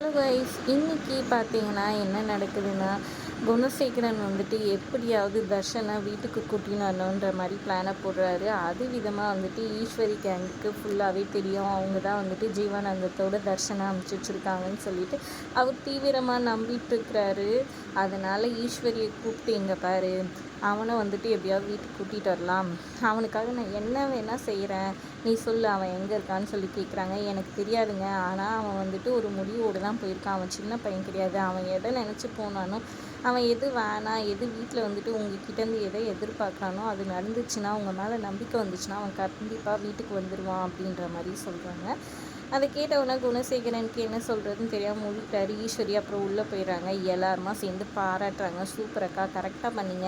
Hello guys, இன்னைக்கு பார்த்தீங்கன்னா என்ன நடக்குதுன்னா, குணசேகரன் வந்துட்டு எப்படியாவது தர்ஷனை வீட்டுக்கு கூட்டின்னு வரணுன்ற மாதிரி பிளானை போடுறாரு. அது விதமாக வந்துட்டு ஈஸ்வரி கேங்குக்கு ஃபுல்லாகவே தெரியும். அவங்க தான் வந்துட்டு ஜீவானந்தத்தோட தர்ஷனை அமுச்சு வச்சுருக்காங்கன்னு சொல்லிட்டு அவர் தீவிரமாக நம்பிட்டுருக்கிறாரு. அதனால் ஈஸ்வரியை கூப்பிட்டு இங்கே பாரு, அவனை வந்துட்டு எப்படியாவது வீட்டுக்கு கூட்டிகிட்டு வரலாம், அவனுக்காக நான் என்ன வேணால் செய்கிறேன், நீ சொல்லு அவன் எங்கே இருக்கான்னு சொல்லி கேட்குறாங்க. எனக்கு தெரியாதுங்க, ஆனால் அவன் வந்துட்டு ஒரு முடிவோடு தான் போயிருக்கான். அவன் சின்ன பையன் கிடையாது. அவன் எதை நினச்சி போனானோ, அவன் எது வேணாம், எது வீட்டில் வந்துட்டு உங்ககிட்டேருந்து எதை எதிர்பார்க்குறானோ அது நடந்துச்சுன்னா, உங்கள் மேலே நம்பிக்கை வந்துச்சுன்னா அவன் கண்டிப்பாக வீட்டுக்கு வந்துடுவான் அப்படின்ற மாதிரி சொல்கிறாங்க. அதை கேட்டவுடனே குணசேகரனுக்கு என்ன சொல்கிறதுன்னு தெரியாமல் மூடிட்டாரு. ஈஸ்வரி அப்புறம் உள்ளே போயிடுறாங்க. எல்லாருமா சேர்ந்து பாராட்டுறாங்க. சூப்பரக்கா, கரெக்டாக பண்ணீங்க,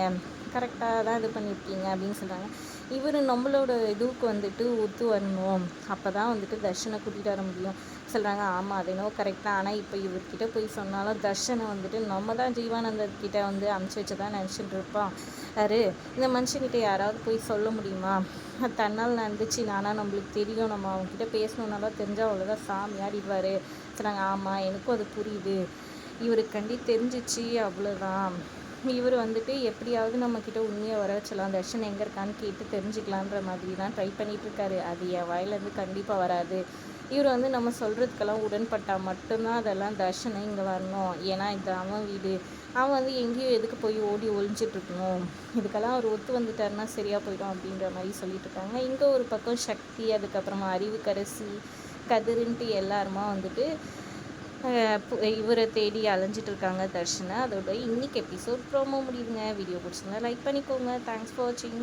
கரெக்டாக தான் இது பண்ணியிருக்கீங்க அப்படின்னு சொல்கிறாங்க. இவர் நம்மளோட இதுவுக்கு வந்துட்டு ஒத்து வரணும், அப்போ தான் வந்துட்டு தர்ஷனை கூட்டிகிட்டு வர முடியும் சொல்கிறாங்க. ஆமாம், அது என்னவோ கரெக்ட் தான். ஆனால் இப்போ இவர்கிட்ட போய் சொன்னாலும் தர்ஷனை வந்துட்டு நம்ம தான் ஜீவானந்தர்கிட்ட வந்து அமுச்சு வச்சு தான் நினச்சிட்டு இருப்பான். இந்த மனுஷங்கிட்ட யாராவது போய் சொல்ல முடியுமா? தன்னால் நடந்துச்சு, நானாக நம்மளுக்கு தெரியும், நம்ம அவங்ககிட்ட பேசணுன்னாலும் தெரிஞ்சால் அவ்வளோதான் சாமி ஆடிடுவார் சொல்கிறாங்க. ஆமாம், எனக்கும் அது புரியுது. இவருக்கு கண்டி தெரிஞ்சிச்சு, அவ்வளோதான். இவர் வந்துட்டு எப்படியாவது நம்மக்கிட்ட உண்மையை வர வச்சலாம், தர்ஷன் எங்கே இருக்கான்னு கேட்டு தெரிஞ்சுக்கலான்ற மாதிரி தான் ட்ரை பண்ணிகிட்ருக்காரு. அது என் வாயிலேருந்து கண்டிப்பாக வராது. இவர் வந்து நம்ம சொல்கிறதுக்கெல்லாம் உடன்பட்டால் மட்டும்தான் அதெல்லாம் தர்ஷனை இங்கே வரணும். ஏன்னா இது அவன் வீடு, அவன் வந்து எங்கேயும் எதுக்கு போய் ஓடி ஒழிஞ்சிட்ருக்கணும், இதுக்கெல்லாம் அவர் ஒத்து வந்துட்டாருன்னா சரியாக போயிடும் அப்படின்ற மாதிரி சொல்லிட்டுருக்காங்க. இங்கே ஒரு பக்கம் சக்தி, அதுக்கப்புறமா அறிவுக்கரசி, கதிருன்ட்டு எல்லாருமா வந்துட்டு இவரை தேடி அலைஞ்சிட்டு இருக்காங்க தர்ஷனை. அதோட இன்னைக்கு எபிசோட் ப்ரோமோ முடியுதுங்க. வீடியோ பிடிச்சிருந்தா லைக் பண்ணிக்கோங்க. தேங்க்ஸ் ஃபார் வாட்சிங்.